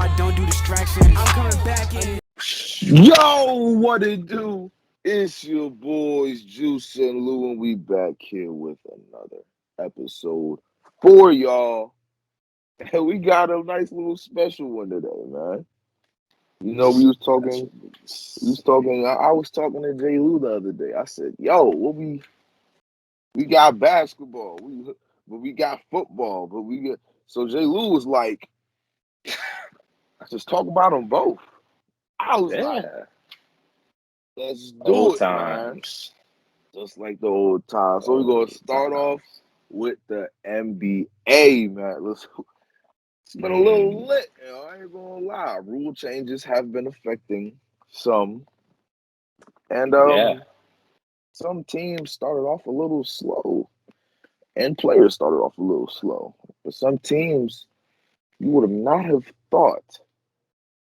I don't do distractions. I'm coming back in. Yo, what it do? It's your boys Juice and Lou, and we back here with another episode for y'all. And we got a nice little special one today, man. You know, I was talking to J. Lou the other day. I said, yo, we got basketball, but we got football, but we got so J. Lou was like, just talk about them both. I was like, let's do Old it, man. times. Just like the old times. So we're going to start off with the NBA, man. It's been a little lit, I ain't going to lie. Rule changes have been affecting some. And some teams started off a little slow. And players started off a little slow. But some teams you would have not have thought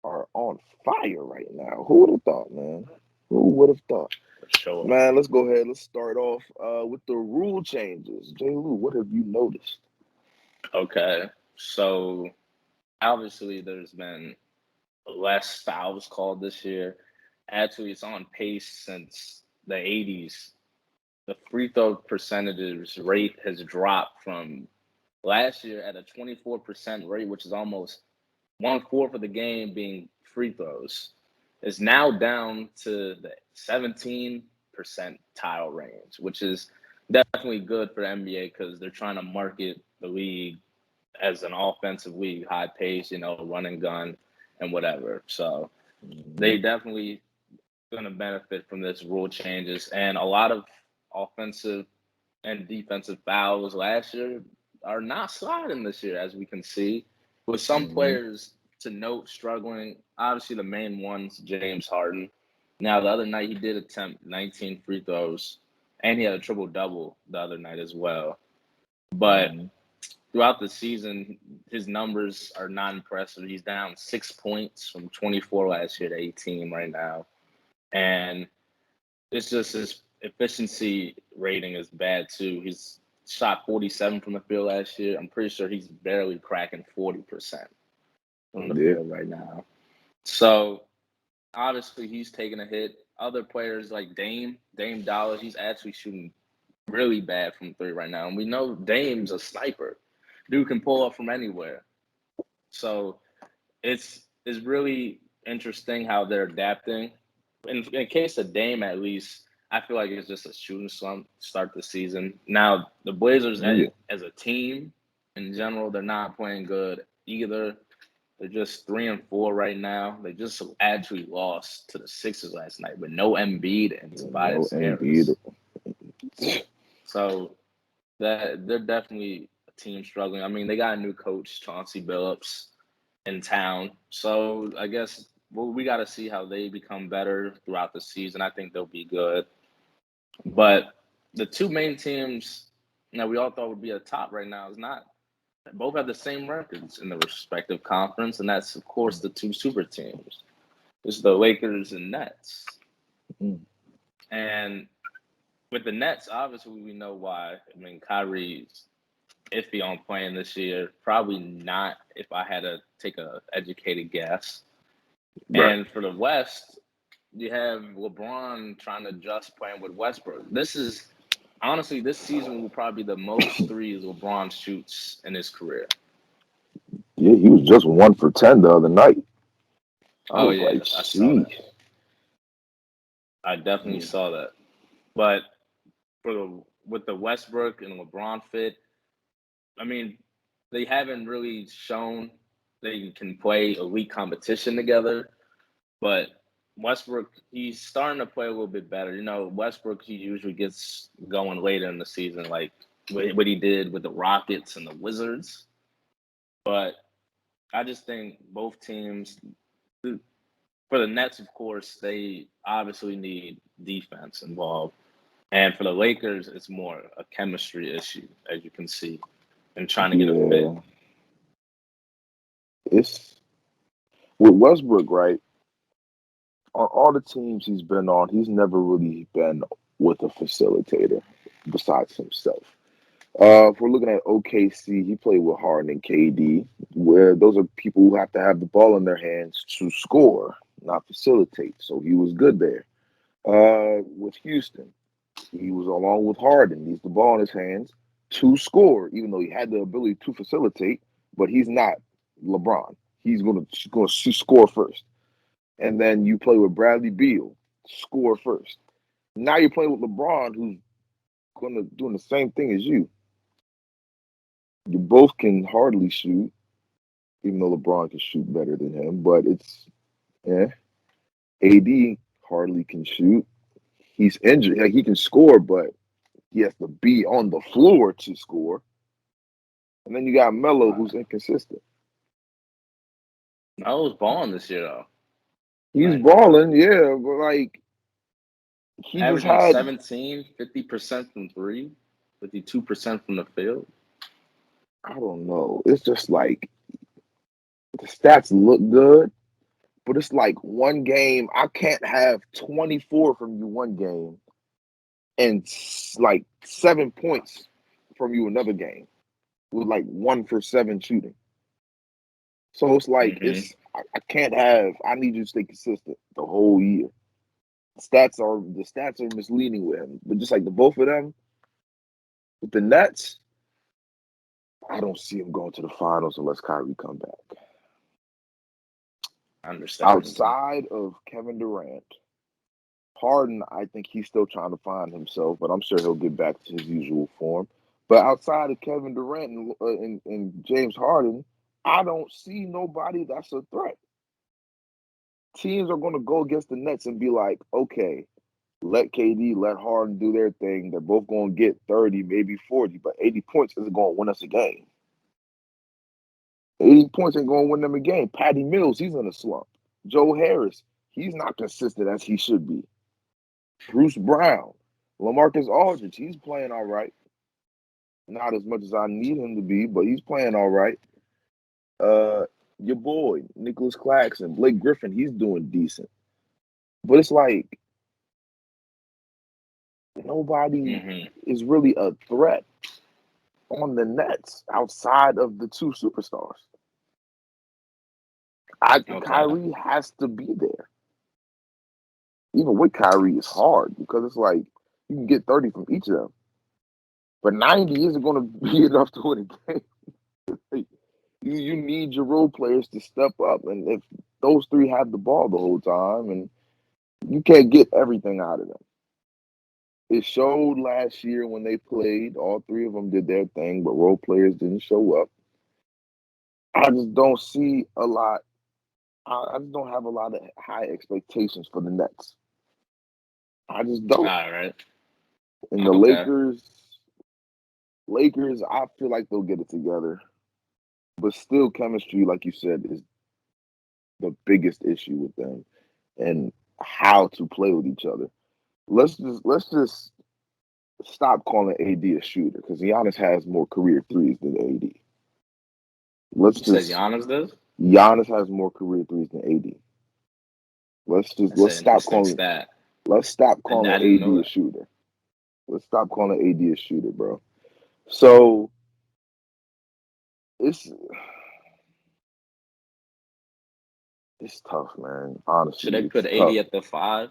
are on fire right now. Who would have thought, man? Who would have thought? For sure. Man, let's go ahead. Let's start off with the rule changes. J. Lou, what have you noticed? Okay. So, obviously, there's been less fouls called this year. Actually, it's on pace since the 80s. The free throw percentages rate has dropped from last year at a 24% rate, which is almost 1/4 of the game being free throws, is now down to the 17 percentile range, which is definitely good for the NBA because they're trying to market the league as an offensive league, high pace, run and gun and whatever. So they definitely going to benefit from this rule changes. And a lot of offensive and defensive fouls last year are not sliding this year, as we can see, with some players to note struggling. Obviously, the main one's James Harden. Now, the other night, he did attempt 19 free throws, and he had a triple-double the other night as well. But throughout the season, his numbers are not impressive. He's down 6 points from 24 last year to 18 right now. And it's just his efficiency rating is bad, too. He's shot 47 from the field last year. I'm pretty sure he's barely cracking 40% from the field right now. So, obviously, he's taking a hit. Other players like Dame Dollar, he's actually shooting really bad from three right now. And we know Dame's a sniper. Dude can pull up from anywhere. So, it's really interesting how they're adapting. In case of Dame, at least, I feel like it's just a shooting slump to start the season. Now, the Blazers as a team, in general, they're not playing good either. They're just 3-4 right now. They just actually lost to the Sixers last night with no Embiid and Tobias Harris. So they're definitely a team struggling. I mean, they got a new coach, Chauncey Billups, in town. So I guess we got to see how they become better throughout the season. I think they'll be good. But the two main teams that we all thought would be at the top right now is not. Both have the same records in the respective conference, and that's, of course, the two super teams. It's the Lakers and Nets. And with the Nets, obviously, we know why. I mean, Kyrie's iffy on playing this year. Probably not if I had to take an educated guess. Right. And for the West, you have LeBron trying to adjust playing with Westbrook. Honestly, this season will probably be the most threes LeBron shoots in his career. Yeah, he was just 1 for 10 the other night. I saw that. I definitely saw that. But with the Westbrook and LeBron fit, I mean, they haven't really shown they can play elite competition together. But Westbrook, he's starting to play a little bit better. Westbrook, he usually gets going later in the season, like what he did with the Rockets and the Wizards. But I just think both teams, for the Nets, of course, they obviously need defense involved. And for the Lakers, it's more a chemistry issue, as you can see, and trying to get a fit. It's with Westbrook, right? On all the teams he's been on, he's never really been with a facilitator besides himself. If we're looking at OKC, he played with Harden and KD, where those are people who have to have the ball in their hands to score, not facilitate. So he was good there. With Houston, he was along with Harden. He's the ball in his hands to score, even though he had the ability to facilitate, but he's not LeBron. He's going to score first. And then you play with Bradley Beal, score first. Now you're playing with LeBron, who's going to doing the same thing as you. You both can hardly shoot, even though LeBron can shoot better than him. But it's yeah. AD hardly can shoot. He's injured. Like, he can score, but he has to be on the floor to score. And then you got Melo, who's inconsistent. I was balling this year though. He's Like balling, yeah, but like he just averaging had 17, 50% from three, 52% from the field. I don't know. It's just like the stats look good, but it's like one game. I can't have 24 from you one game and like 7 points from you another game with like 1 for 7 shooting. So it's like Mm-hmm. I can't have. I need you to stay consistent the whole year. The stats are misleading with him, but just like the both of them with the Nets, I don't see him going to the finals unless Kyrie come back. I understand. Outside of Kevin Durant, Harden, I think he's still trying to find himself, but I'm sure he'll get back to his usual form. But outside of Kevin Durant and James Harden, I don't see nobody that's a threat. Teams are going to go against the Nets and be like, okay, let KD, let Harden do their thing. They're both going to get 30, maybe 40, but 80 points isn't going to win us a game. 80 points ain't going to win them a game. Patty Mills, he's in a slump. Joe Harris, he's not consistent as he should be. Bruce Brown, LaMarcus Aldridge, he's playing all right. Not as much as I need him to be, but he's playing all right. Your boy, Nicholas Claxton, Blake Griffin, he's doing decent. But it's like nobody Mm-hmm. is really a threat on the Nets outside of the two superstars. Okay. Kyrie has to be there. Even with Kyrie, it's hard because it's like you can get 30 from each of them. But 90 isn't going to be enough to win a game. You need your role players to step up. And if those three have the ball the whole time, and you can't get everything out of them. It showed last year when they played, all three of them did their thing, but role players didn't show up. I just don't see a lot. I just don't have a lot of high expectations for the Nets. I just All don't. right. And the Okay. Lakers, I feel like they'll get it together. But still, chemistry, like you said, is the biggest issue with them, and how to play with each other. Let's just stop calling AD a shooter because Giannis has more career threes than AD. Let's You said just Giannis does? Giannis has more career threes than AD. Let's just That's an interesting stat. let's stop I calling didn't know AD a that. shooter. Let's stop calling AD a shooter, bro. So it's it's tough, man. Should Honestly, they put it's 80 tough. at the five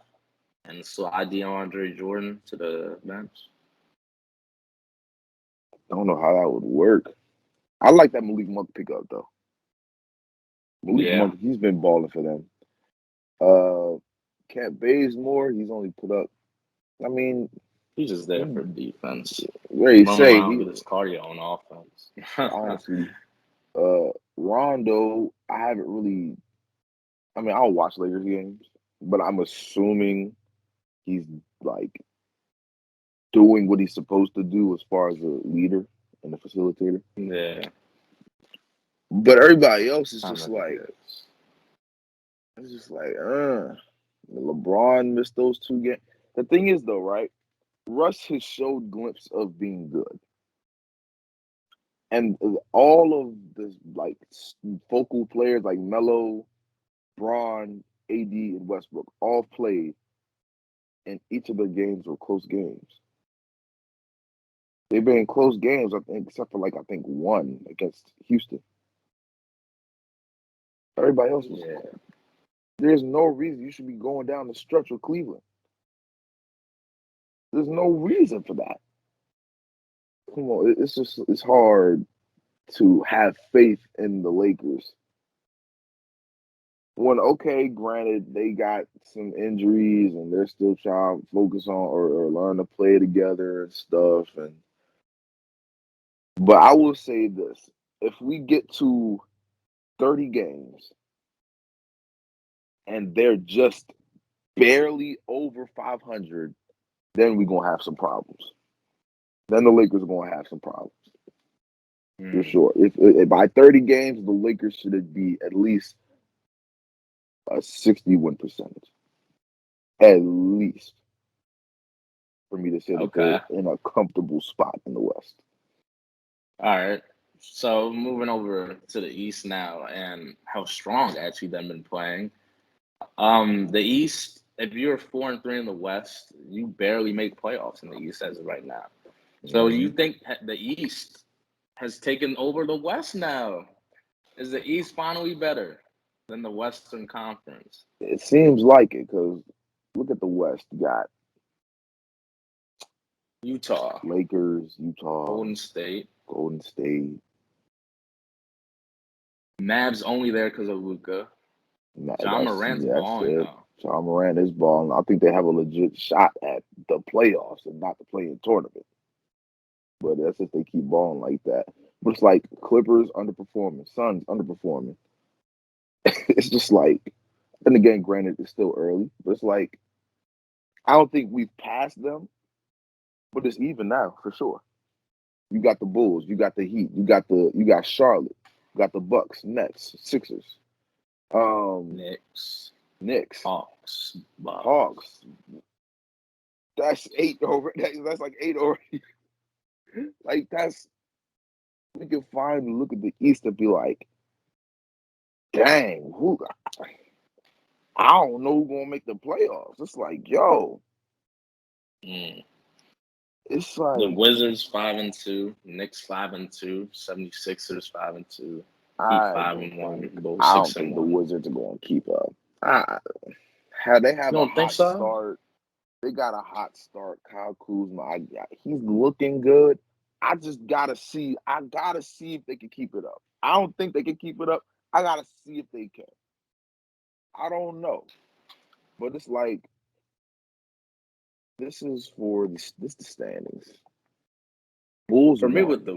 and slide DeAndre Jordan to the bench? I don't know how that would work. I like that Malik Monk pickup though. Malik Yeah. Monk, he's been balling for them. Uh, Kent Bazemore, he's only put up. I mean, He's just there for he, defense. Ray Bum say around, he get his cardio on offense. honestly. Rondo, I haven't really. I mean, I don't watch Lakers games, but I'm assuming he's like doing what he's supposed to do as far as a leader and a facilitator. Yeah. But everybody else is I just know he like, is. it's just like, LeBron missed those 2 games. The thing is, though, right? Russ has showed glimpse of being good, and all of the like focal players like Melo, Braun, AD, and Westbrook all played, and each of their games were close games. They've been in close games, I think, except for one against Houston. Everybody else was. Yeah. There's no reason you should be going down the stretch with Cleveland. There's no reason for that. Come on, it's hard to have faith in the Lakers. Granted, they got some injuries and they're still trying to focus on or learn to play together and stuff. But I will say this: if we get to 30 games and they're just barely over 500, then we're gonna have some problems. Then the Lakers are gonna have some problems for sure. If by 30 games, the Lakers should be at least a 61 percentage, at least, for me to say that Okay. they're in a comfortable spot in the West. All right. So moving over to the East now, and how strong actually they've been playing. The East, if you're 4-3 in the West, you barely make playoffs in the East as of right now. So you think the East has taken over the West now? Is the East finally better than the Western Conference? It seems like it because look at the West. You got Utah, Lakers, Utah, Golden State. Mavs only there because of Luka. John Morant's balling it. though. John Morant is balling. I think they have a legit shot at the playoffs and not the play-in tournament. But that's if they keep balling like that. But it's like Clippers underperforming, Suns underperforming. It's just like, and again, granted, it's still early, but it's like I don't think we've passed them, but it's even now for sure. You got the Bulls, you got the Heat, you got Charlotte, you got the Bucks, Nets, Sixers, Knicks, Hawks, Hawks. That's 8 over. That's like 8 already. Like we can finally look at the East and be like, dang, I don't know who's gonna make the playoffs. It's like, yo, it's The like Wizards 5-2, Knicks 5-2, 76ers 5-2, Heat I 5-1, Bulls I don't think the 6-1. Wizards are gonna keep up. They have You a don't think hot so? start. They got a hot start. Kyle Kuzma, he's looking good. I just gotta see. I gotta see if they can keep it up. I don't think they can keep it up. I gotta see if they can. I don't know, but it's like this is for the standings. Bulls For me, won. with the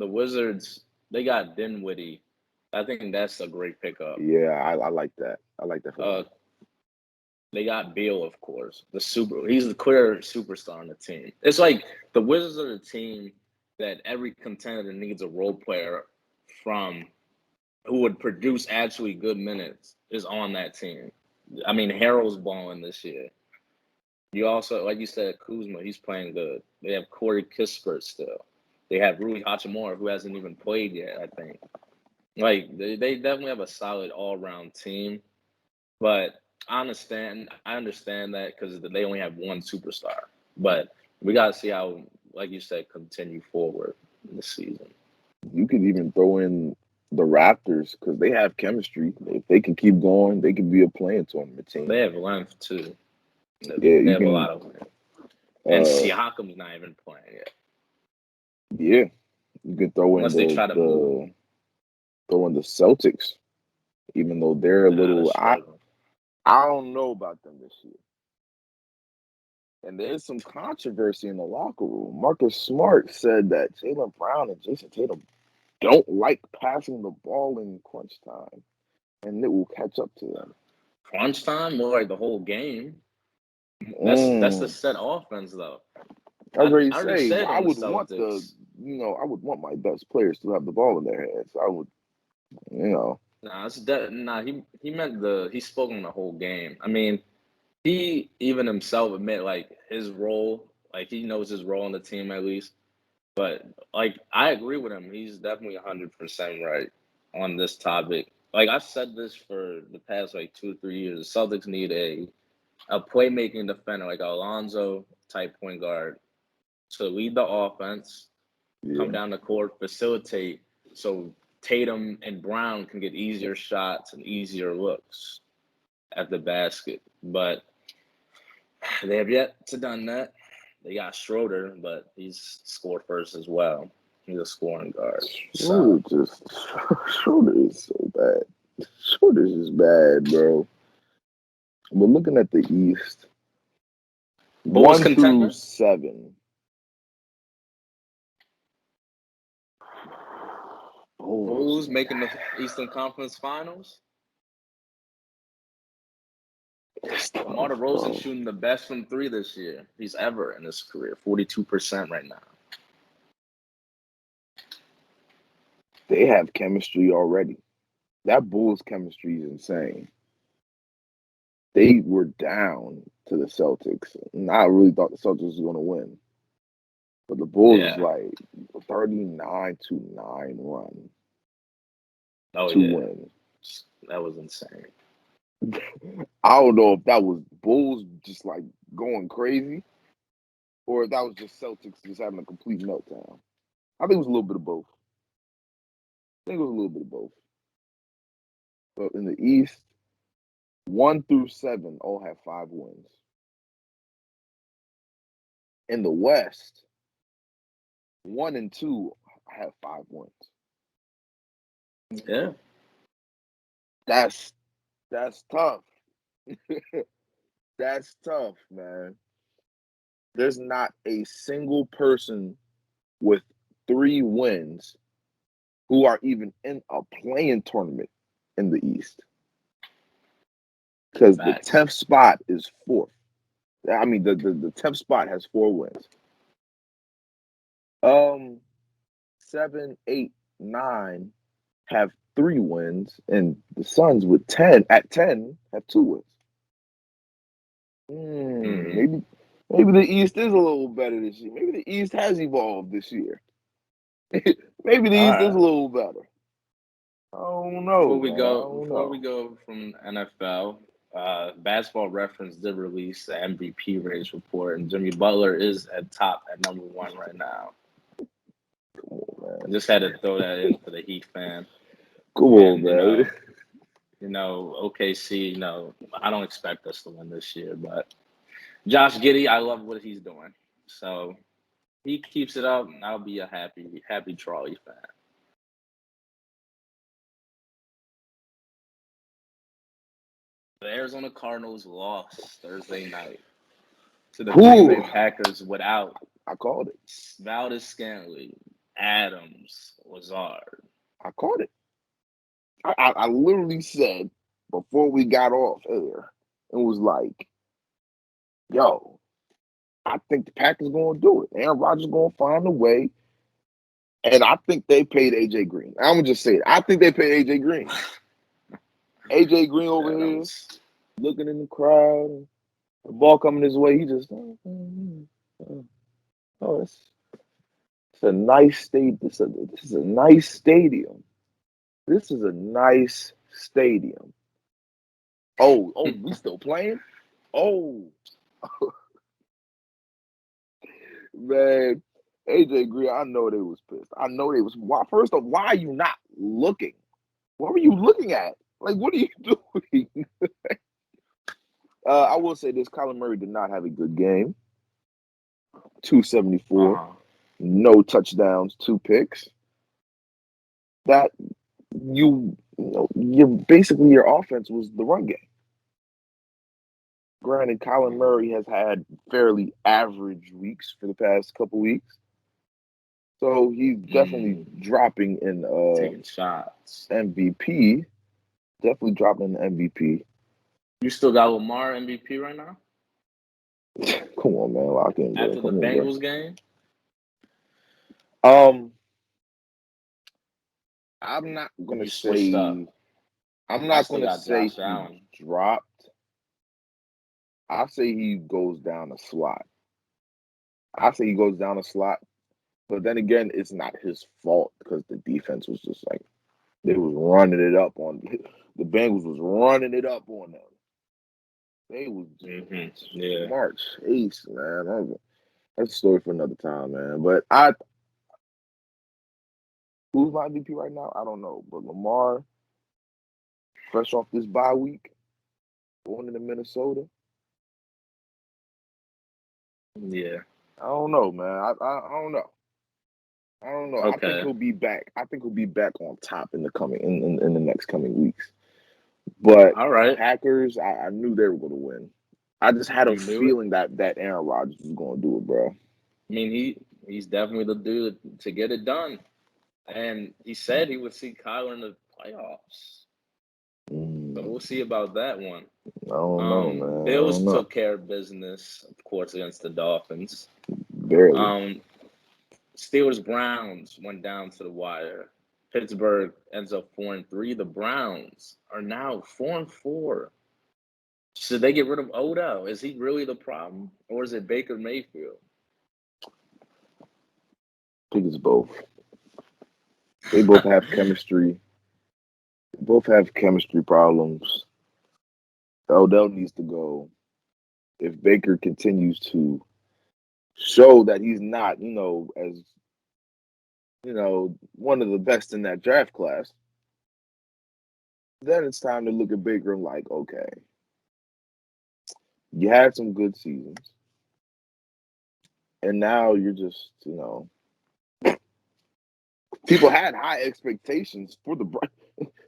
Wizards, they got Dinwiddie. I think that's a great pickup. Yeah, I like that. I like that for them. They got Beal, of course. He's the clear superstar on the team. It's like the Wizards are the team that every contender needs a role player from who would produce actually good minutes is on that team. I mean, Harrell's balling this year. You also, like you said, Kuzma, he's playing good. They have Corey Kispert still. They have Rui Hachimura, who hasn't even played yet, I think. Like, they definitely have a solid all-around team. But I understand that because they only have one superstar. But we got to see how, like you said, continue forward this season. You could even throw in the Raptors because they have chemistry. If they can keep going, they could be a playing tournament team. They have length, too. Yeah, they have a lot of length. And Siakam's not even playing yet. Yeah, you could throw Unless in they try to move. throw in the Celtics, even though they're a little. I don't know about them this year. And there's some controversy in the locker room. Marcus Smart said that Jaylen Brown and Jason Tatum don't like passing the ball in crunch time, and it will catch up to them. Crunch time, more like the whole game. That's the set offense, though. I already said I on the would want Celtics. I would want my best players to have the ball in their hands. I would, He meant he spoke on the whole game. I mean, he even himself admit like his role, like he knows his role on the team at least. But like I agree with him. He's definitely 100% right on this topic. Like I've said this for the past like 2 or 3 years. The Celtics need a playmaking defender, like Alonzo type point guard, to lead the offense, come Yeah. down the court, facilitate, so Tatum and Brown can get easier shots and easier looks at the basket. But they have yet to done that. They got Schroeder, but he's scored first as well. He's a scoring guard. So Schroeder is so bad. Schroeder's just bad, bro. But looking at the East, Bulls 1 through contender? 7. Bulls making the Eastern Conference Finals. DeMar DeRozan shooting the best from 3 this year he's ever in his career, 42% right now. They have chemistry already. That Bulls chemistry is insane. They were down to the Celtics, and I really thought the Celtics was going to win. But the Bulls was like 39-9 run to win. That was insane. I don't know if that was Bulls just like going crazy, or if that was just Celtics just having a complete meltdown. I think it was a little bit of both. But in the East, 1 through 7 all have 5 wins. In the West, 1 and 2 have 5 wins. Yeah. That's tough. That's tough, man. There's not a single person with 3 wins who are even in a playing tournament in the East. Because the 10th spot is 4th. I mean, the 10th spot has 4 wins. 7, 8, 9 have 3 wins, and the Suns with 10 have 2 wins. Maybe the East is a little better this year. Maybe the East has evolved this year. Maybe the East is a little better. I don't know. Before we go from NFL, Basketball Reference did release the MVP race report, and Jimmy Butler is at number 1 right now. Come on, man. Just had to throw that in for the Heat fan. Come on, man. OKC, I don't expect us to win this year, but Josh Giddey, I love what he's doing. So he keeps it up, and I'll be a happy Charlie fan. The Arizona Cardinals lost Thursday night to the Green Bay Packers without I called it. Valdes-Scantling, Adams, Lazard. I called it. I literally said before we got off air, it was like, yo, I think the Packers going to do it. Aaron Rodgers going to find a way. And I think they paid A.J. Green. I'm going to just say it. I think they paid A.J. Green. A.J. Green over here looking in the crowd. The ball coming his way. He just, it's a nice state. This is a nice stadium. This is a nice stadium. Oh, we still playing? Oh. Man, AJ Green, I know they was pissed. I know they was. Why? First off, why are you not looking? What were you looking at? Like, what are you doing? I will say this: Kyler Murray did not have a good game. 274, no touchdowns, 2 picks. That you basically your offense was the run game. Granted, Kyler Murray has had fairly average weeks for the past couple weeks. So he's definitely dropping in taking shots. MVP. Definitely dropping in the MVP. You still got Lamar MVP right now? Come on, man. Lock in, bro. After the Bengals game? I'm not gonna say he dropped. I say he goes down a slot. But then again, it's not his fault because the defense was just like they was running it up on the Bengals was running it up on them. They was March 8th, man. That's a story for another time, man. But who's my MVP right now? I don't know. But Lamar, fresh off this bye week, going into Minnesota. Yeah. I don't know, man. I don't know. I don't know. I think Okay. he'll be back. I think he'll be back on top in the coming in the next coming weeks. But All right. Packers, I knew they were going to win. I just had a You knew it. feeling that Aaron Rodgers was going to do it, bro. I mean, he's definitely the dude to get it done. And he said he would see Kyler in the playoffs. So we'll see about that one. I don't know, man. I Bills don't know. took care of business, of course, against the Dolphins. Barely. Steelers Browns went down to the wire. Pittsburgh ends up 4-3. The Browns are now 4-4. Should they get rid of Odell? Is he really the problem, or is it Baker Mayfield? I think it's both. They both have chemistry. They both have chemistry problems. Odell needs to go. If Baker continues to show that he's not, as one of the best in that draft class, then it's time to look at Baker and like, okay, you had some good seasons, and now you're just, people had high expectations for the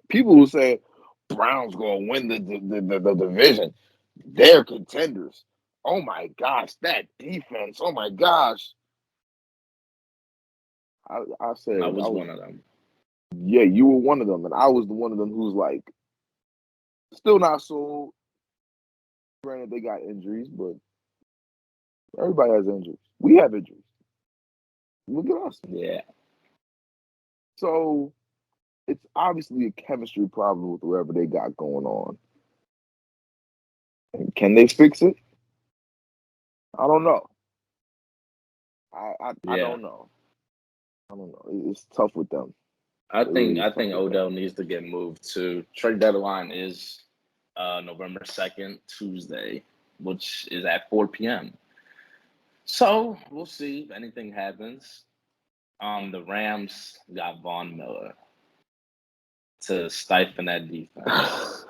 people who say Browns gonna win the division. They're contenders. Oh my gosh, that defense. Oh my gosh. I said I was one of them. Yeah, you were one of them, and I was the one of them who's like still not sold. Granted, they got injuries, but everybody has injuries. We have injuries. Look at us. Yeah. So it's obviously a chemistry problem with whoever they got going on. And can they fix it? I don't know. I Yeah. don't know. I don't know. It's tough with them. I It really think is I tough think with them. Odell needs to get moved to trade deadline is November 2nd, Tuesday, which is at 4 p.m. So we'll see if anything happens. The Rams got Von Miller to stifle that defense.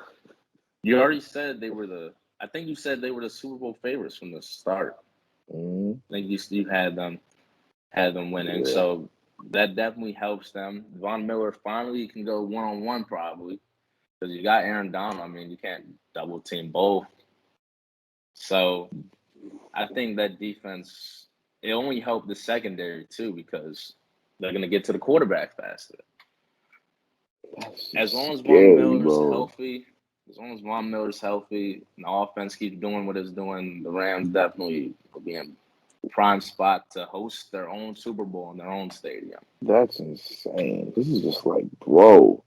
You already said they were I think you said they were the Super Bowl favorites from the start. Mhm. I think you had them winning. Yeah. So that definitely helps them. Von Miller finally can go one-on-one probably because you got Aaron Donald. I mean, you can't double team both. So I think that defense, it only helped the secondary too because they're going to get to the quarterback faster. As long as Von Scary, Miller's bro. healthy, and the offense keeps doing what it's doing, the Rams definitely will be in prime spot to host their own Super Bowl in their own stadium. That's insane. This is just like, bro.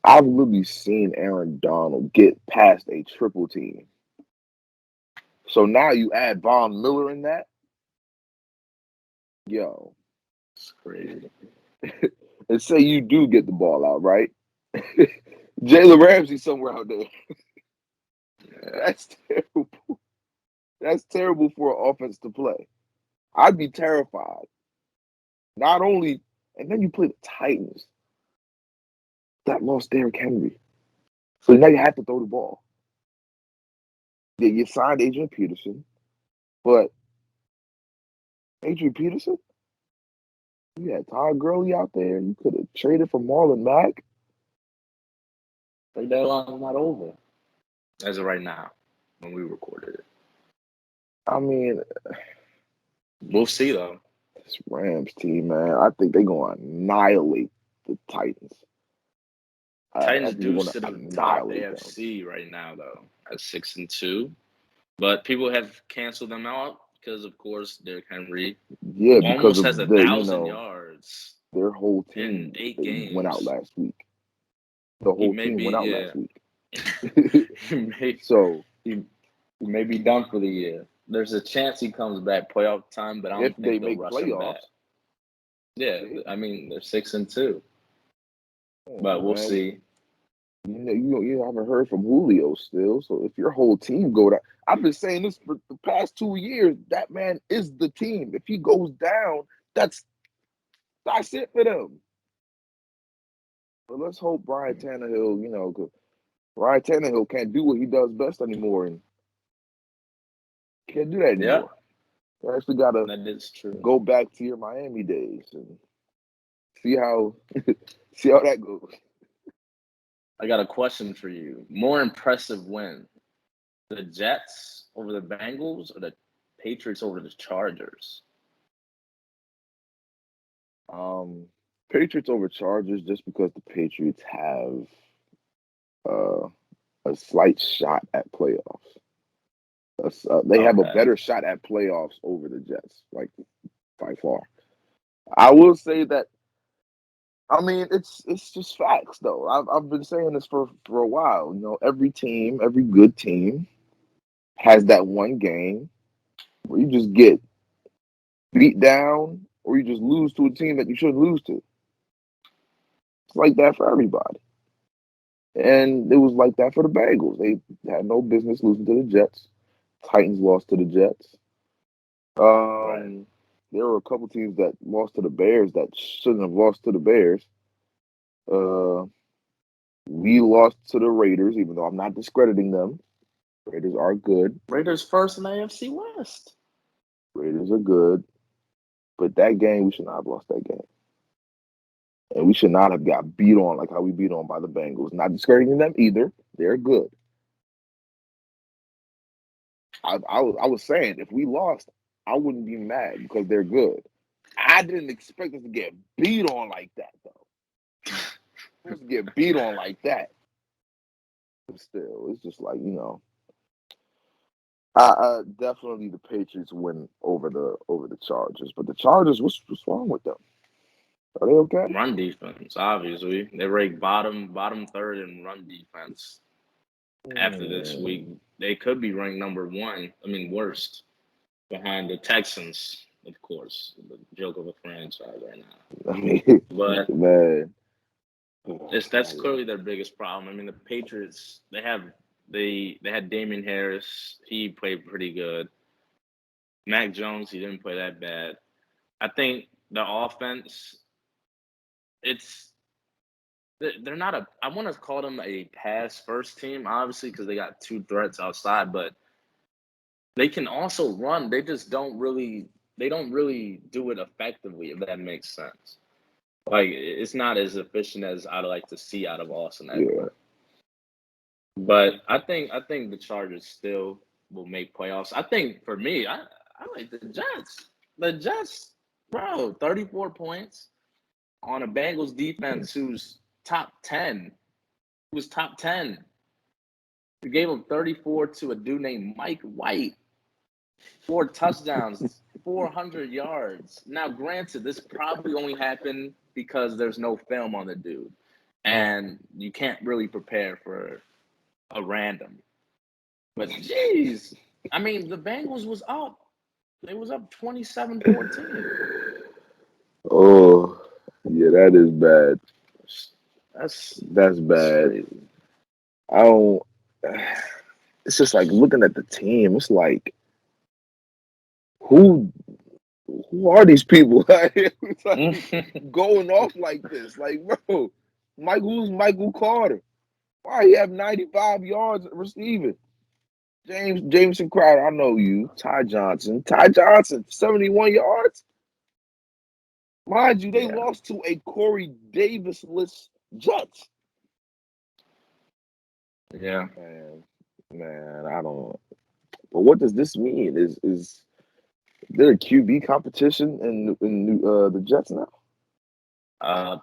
I've literally seen Aaron Donald get past a triple team. So now you add Von Miller in that? Yo. It's crazy. And say you do get the ball out, right? Jalen Ramsey somewhere out there. Yeah. That's terrible. That's terrible for an offense to play. I'd be terrified. Not only, and then you play the Titans that lost Derrick Henry. So now you have to throw the ball. Yeah, you signed Adrian Peterson, but Adrian Peterson, you had Todd Gurley out there. You could have traded for Marlon Mack. The deadline's not over as of right now when we recorded it. I mean, We'll see though. this Rams team, man, I think they're going to annihilate the Titans. I Titans think they're do going to sit atop annihilate them. AFC right now though at 6-2, but people have canceled them out because of course Derrick Henry Yeah, because almost of has the, 1,000 yards their whole in team 8 they went out games. last week. The He whole may team be went out last week. so So he may be done for the year. There's a chance he comes back playoff time, but I if don't they think they'll make rush him back. playoffs, Yeah, I mean they're 6-2, but we'll man, see. you haven't heard from Julio still. So if your whole team go down, I've been saying this for the past 2 years, that man is the team. If he goes down, that's it for them. But let's hope Brian Tannehill, 'cause Brian Tannehill can't do what he does best anymore, and can't do that Yeah, anymore. You actually got to that is true. go back to your Miami days and see how see how that goes. I got a question for you. More impressive win, the Jets over the Bengals or the Patriots over the Chargers? Patriots over Chargers just because the Patriots have uh, a slight shot at playoffs. They have a Okay. better shot at playoffs over the Jets, like by far. I will say that. I mean, it's just facts though. I've been saying this for a while. Every team, every good team, has that one game where you just get beat down or you just lose to a team that you shouldn't lose to. It's like that for everybody. And it was like that for the Bengals. They had no business losing to the Jets. Titans lost to the Jets. Right. There were a couple teams that lost to the Bears that shouldn't have lost to the Bears. Uh, we lost to the Raiders, even though I'm not discrediting them. Raiders are good. Raiders first in the AFC West. Raiders are good. But that game, we should not have lost that game. And we should not have got beat on like how we beat on by the Bengals. Not discrediting them either. They're good. I was saying if we lost, I wouldn't be mad because they're good. I didn't expect us to get beat on like that though. Supposed to get beat on like that. But still, it's just like definitely the Patriots win over the Chargers. But the Chargers, what's wrong with them? Are they okay? Run defense, obviously. They rank bottom third in run defense. After this week, they could be ranked number one. I mean, worst behind the Texans, of course. The joke of a franchise right now. I mean, But man, that's clearly their biggest problem. I mean, the Patriots, they had Damian Harris. He played pretty good. Mac Jones, he didn't play that bad. I think the offense, they're not I want to call them a pass first team, obviously, because they got two threats outside, but they can also run. They just don't really do it effectively, if that makes sense. Like, it's not as efficient as I'd like to see out of Austin Eckler. yeah. But I think the Chargers still will make playoffs. I think for me, I like the Jets. The Jets, bro, 34 points on a Bengals defense who's top 10. Who was top 10. We gave him 34 to a dude named Mike White. 4 touchdowns, 400 yards. Now, granted, this probably only happened because there's no film on the dude. And you can't really prepare for a random. But, jeez. I mean, the Bengals was up. They was up 27-14. Oh, yeah, that is bad. That's That's bad. crazy. I don't. It's just like looking at the team. It's like who are these people? It's like going off like this. Like, bro, who's Michael Carter? Why he have 95 yards receiving? Jameson Crowder, I know you. Ty Johnson, 71 yards. Mind you, they Yeah. lost to a Corey Davis-less Jets. Yeah. Man, I don't. But what does this mean? Is there a QB competition in the Jets now?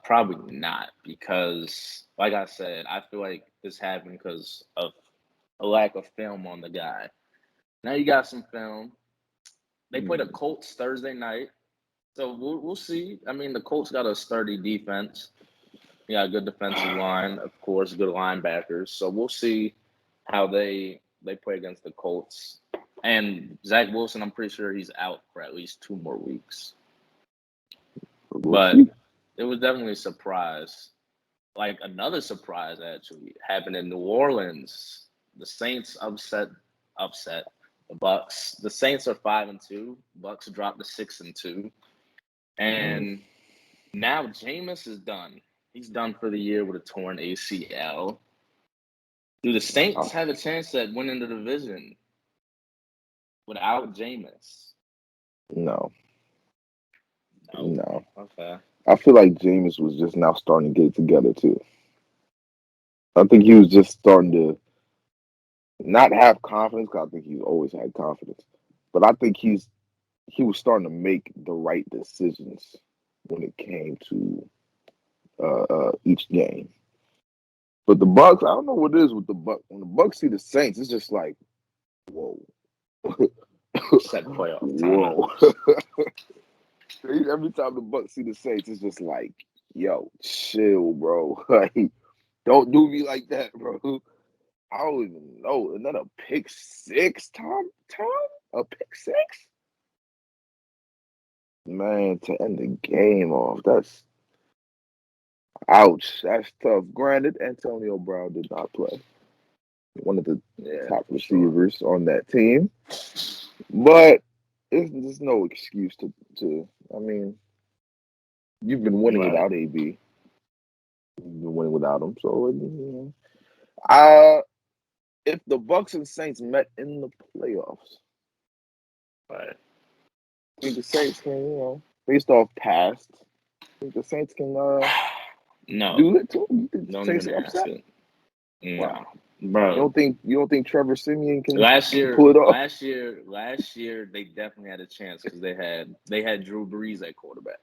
Probably not, because, like I said, I feel like this happened because of a lack of film on the guy. Now you got some film. They played the Colts Thursday night, so we'll see. I mean, the Colts got a sturdy defense. You got a good defensive line, of course, good linebackers. So we'll see how they play against the Colts. And Zach Wilson, I'm pretty sure he's out for at least 2 more weeks. But it was definitely a surprise. Like, another surprise actually happened in New Orleans. The Saints upset The Bucks. The Saints are 5-2. Bucks dropped to 6-2. And now Jameis is done. He's done for the year with a torn ACL. Do the Saints have a chance at winning the division without Jameis? No. Okay. I feel like Jameis was just now starting to get it together too. I think he was just starting to not have confidence, because I think he's always had confidence. But I think he was starting to make the right decisions when it came to each game. But the Bucks, I don't know what it is with the Bucks. When the Bucks see the Saints, it's just like, whoa. Set playoff Whoa. Every time the Bucks see the Saints, it's just like, yo, chill, bro. Like, don't do me like that, bro. I don't even know. And then a pick six, Tom? A pick six? Man, to end the game off, that's ouch. That's tough. Granted, Antonio Brown did not play. One of the top receivers on that team. But there's no excuse to I mean, you've been winning without AB. You've been winning without him. So, if the Bucks and Saints met in the playoffs, Right. I think the Saints can, based off past, I think the Saints can No. do it too. You think Don't Saints even are upset? ask it. No. Wow. Bro. You don't think Trevor Simeon can pull it off? Last year they definitely had a chance because they had Drew Brees at quarterback,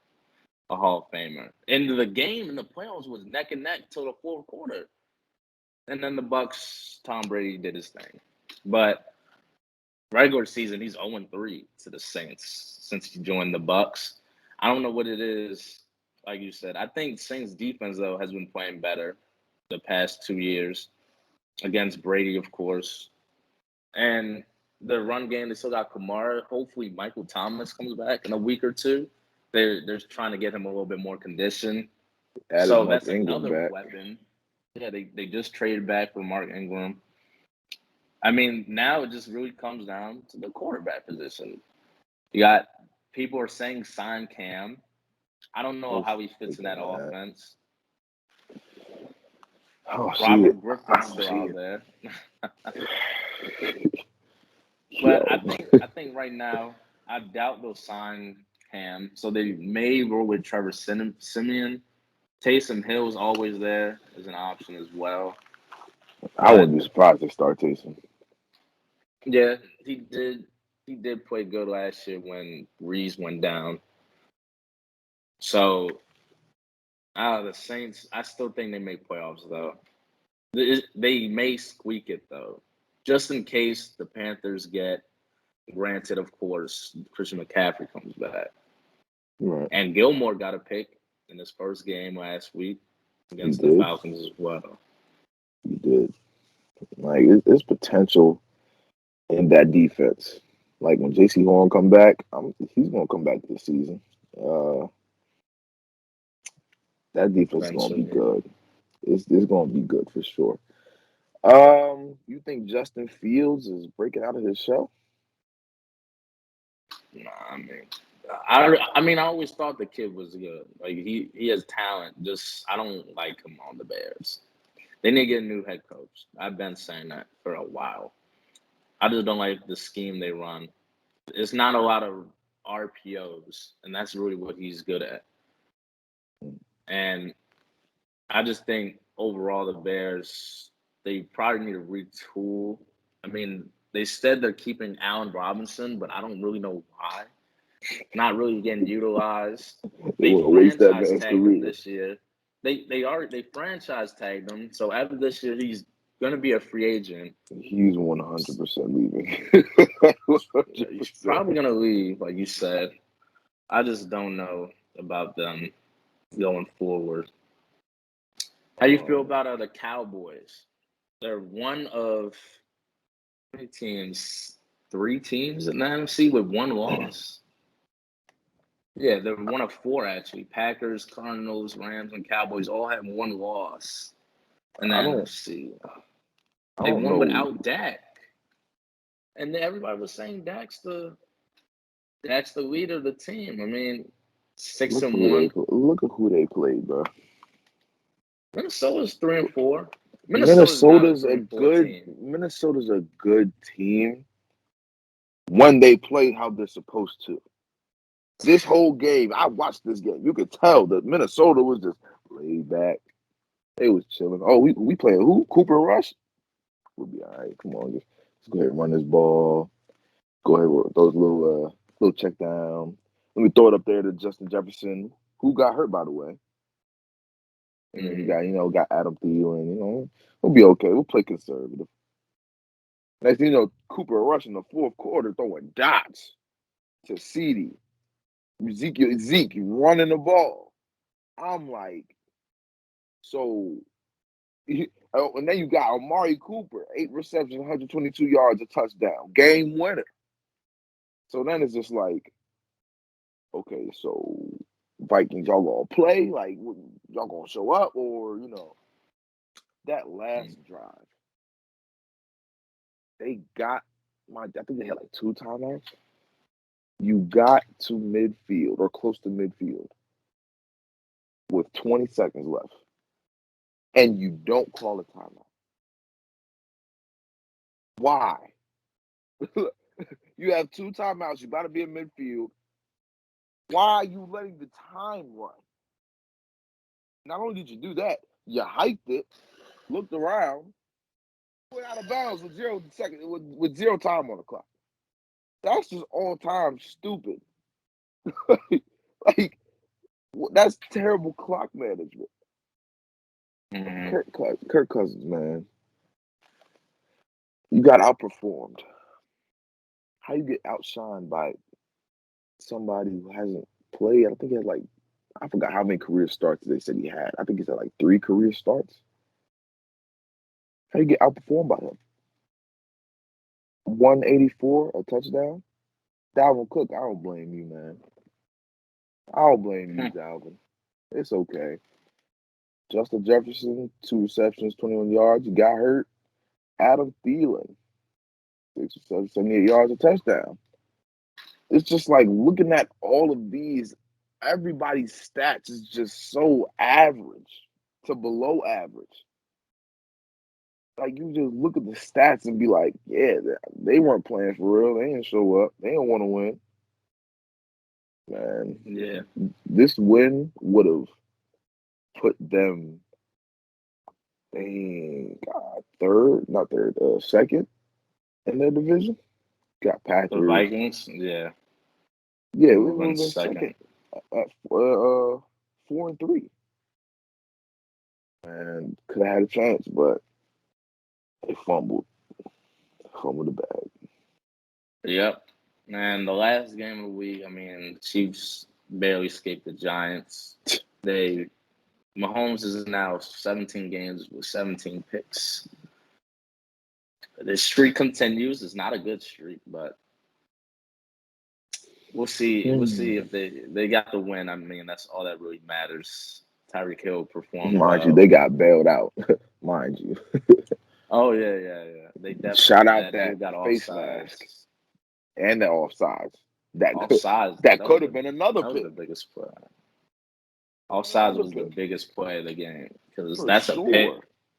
a Hall of Famer. And the game in the playoffs was neck and neck till the fourth quarter. And then the Bucks, Tom Brady did his thing. But regular season, he's 0-3 to the Saints since he joined the Bucks. I don't know what it is, like you said. I think Saints defense, though, has been playing better the past 2 years against Brady, of course. And the run game, they still got Kamara. Hopefully Michael Thomas comes back in a week or two. They're trying to get him a little bit more condition. So that's another weapon. Yeah, they just traded back for Mark Ingram. I mean, now it just really comes down to the quarterback position. You got people are saying sign Cam. I don't know how he fits in that offense. Robert Griffin's still out there. But I think right now, I doubt they'll sign Cam. So they may roll with Trevor Simeon. Taysom Hill's always there as an option as well. I wouldn't be surprised if they start Taysom. Yeah, he did. He did play good last year when Breeze went down. So, the Saints, I still think they make playoffs, though. They may squeak it, though, just in case the Panthers get, granted, of course, Christian McCaffrey comes back. Right. And Gilmore got a pick in his first game last week against the Falcons as well. He did. Like, it's potential in that defense. Like, when J.C. Horn come back, he's going to come back this season. That defense is going to be good. It's going to be good for sure. You think Justin Fields is breaking out of his shell? Nah, I mean, I always thought the kid was good. Like he has talent. Just I don't like him on the Bears. They need to get a new head coach. I've been saying that for a while. I just don't like the scheme they run. It's not a lot of RPOs, and that's really what he's good at. And I just think overall the Bears, they probably need to retool. I mean, they said they're keeping Allen Robinson, but I don't really know why. Not really getting utilized. They franchise tagged him this year. They franchise tagged him. So after this year, he's gonna be a free agent. He's 100% leaving. 100%. He's probably gonna leave, like you said. I just don't know about them going forward. How do you feel about the Cowboys? They're one of how many teams? 3 teams in the NFC with 1 loss. Yeah, they're one of 4 actually. Packers, Cardinals, Rams, and Cowboys all have 1 loss in the NFC. They won without Dak. And everybody was saying Dak's the leader of the team. I mean, 6-1. Look at who they played, bro. Minnesota's 3-4. Minnesota's not a 3-4 team. Minnesota's a good team when they play how they're supposed to. This whole game, I watched this game. You could tell that Minnesota was just laid back. They was chilling. Oh, we playing who? Cooper Rush? We'll be all right. Come on, let's go ahead and run this ball. Go ahead with those little check down. Let me throw it up there to Justin Jefferson, who got hurt, by the way. And then you got Adam Thielen. We'll be okay. We'll play conservative. Next thing you know, Cooper Rush in the fourth quarter throwing dots to CeeDee. Zeke running the ball. I'm like, so. And then you got Amari Cooper, 8 receptions, 122 yards, a touchdown, game winner. So then it's just like, okay, so Vikings, y'all gonna play? Like, y'all gonna show up? Or, that last drive, they got I think they had like 2 timeouts. You got to midfield or close to midfield with 20 seconds left, and you don't call a timeout. Why? You have 2 timeouts. You got to be in midfield. Why are you letting the time run? Not only did you do that, you hiked it, looked around, went out of bounds with 0 seconds, with 0 time on the clock. That's just all time stupid. Like, that's terrible clock management. Kirk Cousins, man, you got outperformed. How you get outshined by somebody who hasn't played? I think he had I forgot how many career starts they said he had. I think he said 3 career starts. How you get outperformed by him? 184, a touchdown. Dalvin Cook, I don't blame you, man. I don't blame you, Dalvin. It's okay. Justin Jefferson, 2 receptions, 21 yards. You got hurt. Adam Thielen, 6 receptions, 78 yards, a touchdown. It's just like looking at all of these, everybody's stats is just so average to below average. Like, you just look at the stats and be like, yeah, they weren't playing for real. They didn't show up. They didn't want to win. Man, yeah, this win would have put them, second in their division. Got Packers. The Vikings, yeah. Yeah, we would have been second at 4-3. And could have had a chance, but they fumbled the bag. Yep. And the last game of the week, I mean, the Chiefs barely escaped the Giants. Mahomes is now 17 games with 17 picks. The streak continues. It's not a good streak, but we'll see. We'll see if they got the win. I mean, that's all that really matters. Tyreek Hill performed Mind well. you, they got bailed out. Mind you. Oh yeah. They definitely shout out that got face mask and the offsides. That could have been another pick. That was the biggest play. Offsides was the biggest play of the game because that's a pick.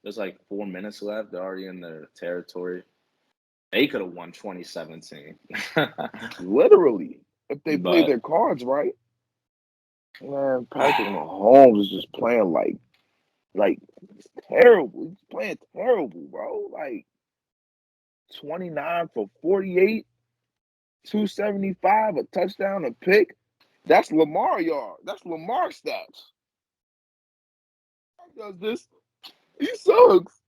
There's 4 minutes left. They're already in their territory. They could have won 2017. Literally, if they played their cards right. Man, Patrick Mahomes is just playing like terrible. He's playing terrible, bro. 29 for 48, 275, a touchdown, a pick. That's Lamar yard. That's Lamar stats. He does this. He sucks.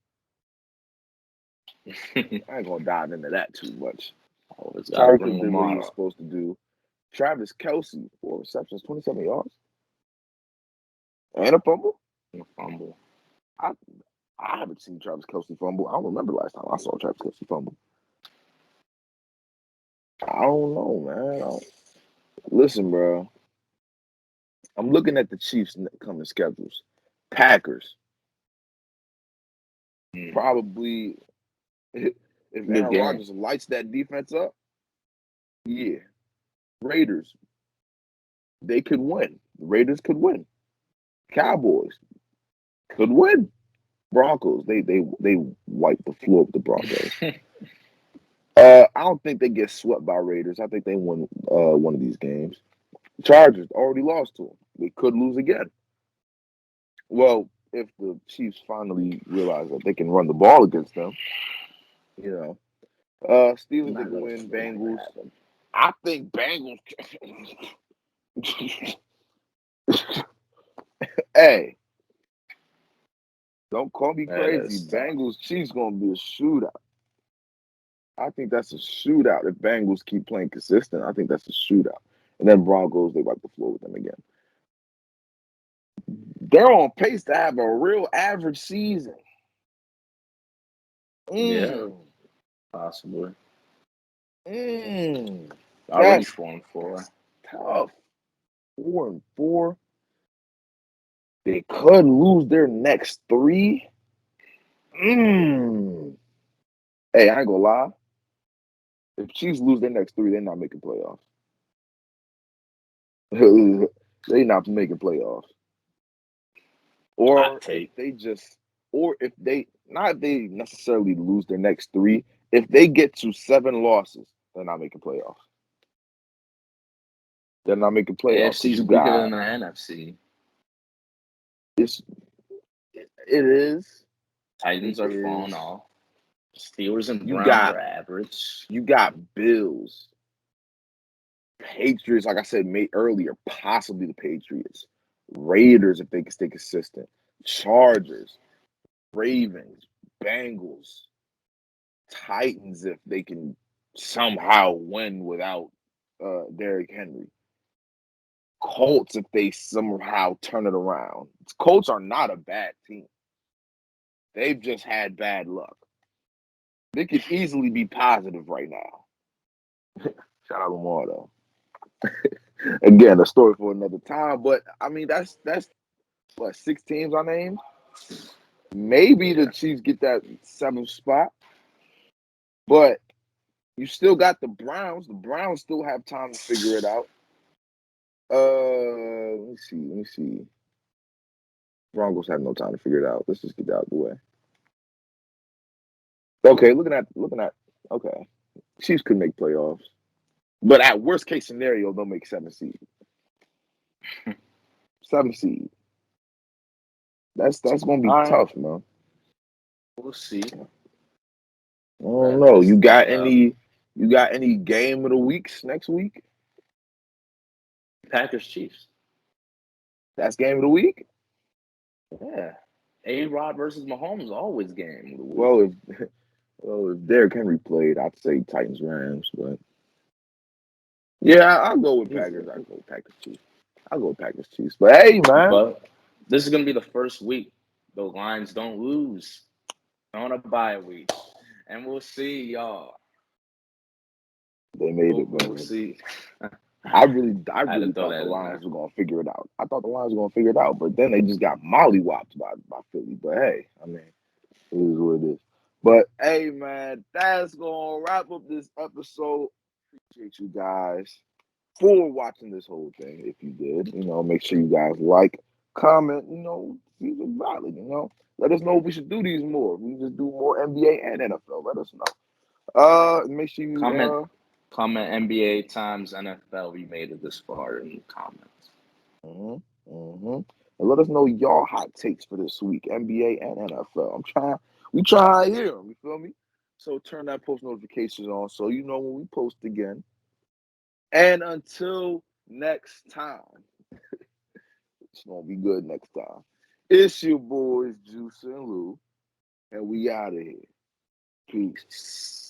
I ain't gonna dive into that too much. Tyreek did what he was supposed to do. Travis Kelce, 4 receptions, 27 yards. And a fumble? I haven't seen Travis Kelce fumble. I don't remember last time I saw Travis Kelce fumble. I don't know, man. Listen, bro. I'm looking at the Chiefs' coming schedules. Packers. Probably, if If Good Aaron game. Rodgers lights that defense up, yeah, Raiders, they could win. The Raiders could win. Cowboys could win. Broncos, they wipe the floor with the Broncos. I don't think they get swept by Raiders. I think they win one of these games. Chargers already lost to them. They could lose again. Well, if the Chiefs finally realize that they can run the ball against them, you know. Steelers they Not can gonna win. not gonna Bengals. happen. I think Bengals. Hey, don't call me That crazy. is tough. Bengals Chiefs gonna be a shootout. I think that's a shootout if Bengals keep playing consistent. I think that's a shootout. And then Broncos, they wipe the floor with them again. They're on pace to have a real average season. Yeah, possibly. Mm. Already That's 4-4. tough. 4-4. They could lose their next 3. Hey, I ain't gonna lie. If Chiefs lose their next 3, they're not making playoffs. They not making playoffs. Or Hot if take. they just, or if they, not if they necessarily lose their next 3, if they get to 7 losses, they're not making playoffs. They're not making playoffs because AFC's you weaker got than the NFC. it's. It is. Titans It are falling is. off. Steelers and You Browns got are average. you got Bills, Patriots. Like I said earlier, possibly the Patriots, Raiders if they can stay consistent, Chargers, Ravens, Bengals, Titans if they can somehow win without Derrick Henry. Colts if they somehow turn it around. Colts are not a bad team. They've just had bad luck. They could easily be positive right now. Shout out Lamar though. Again, a story for another time. But I mean, that's what 6 teams I named. Maybe the Chiefs get that 7th spot, but you still got the Browns. The Browns still have time to figure it out. Let me see. Let me see. Broncos have no time to figure it out. Let's just get that out of the way. Okay, looking at. Okay, Chiefs could make playoffs, but at worst case scenario, they'll make 7 seed. 7 seed. That's gonna be All right, tough, man. we'll see. I don't know. This is tough. You got any game of the weeks next week? Packers Chiefs. That's game of the week? Yeah. A-Rod versus Mahomes always game of the week. Well, if Derrick Henry played, I'd say Titans Rams, but yeah, I'll go with Packers. I'll go with Packers Chiefs. I'll go with Packers Chiefs. But hey, man, But this is gonna be the first week the Lions don't lose on a bye week, and we'll see, y'all. they made it, We'll man. see. I really I had to throw thought that the in Lions there. were gonna figure it out. I thought the Lions were gonna figure it out, but then they just got mollywopped by Philly. But hey, I mean, it is what it is. But hey, man, that's gonna wrap up this episode. Appreciate you guys for watching this whole thing. If you did, make sure you guys like, comment, these are valid, Let us know if we should do these more. We just do more NBA and NFL. Let us know. Make sure you Comment NBA times NFL. We made it this far in the comments. and let us know y'all hot takes for this week, NBA and NFL. We try to hear them, you feel me? So turn that post notifications on so you know when we post again. And until next time, it's gonna be good next time. It's your boys Juice and Lou, and we out of here. Peace.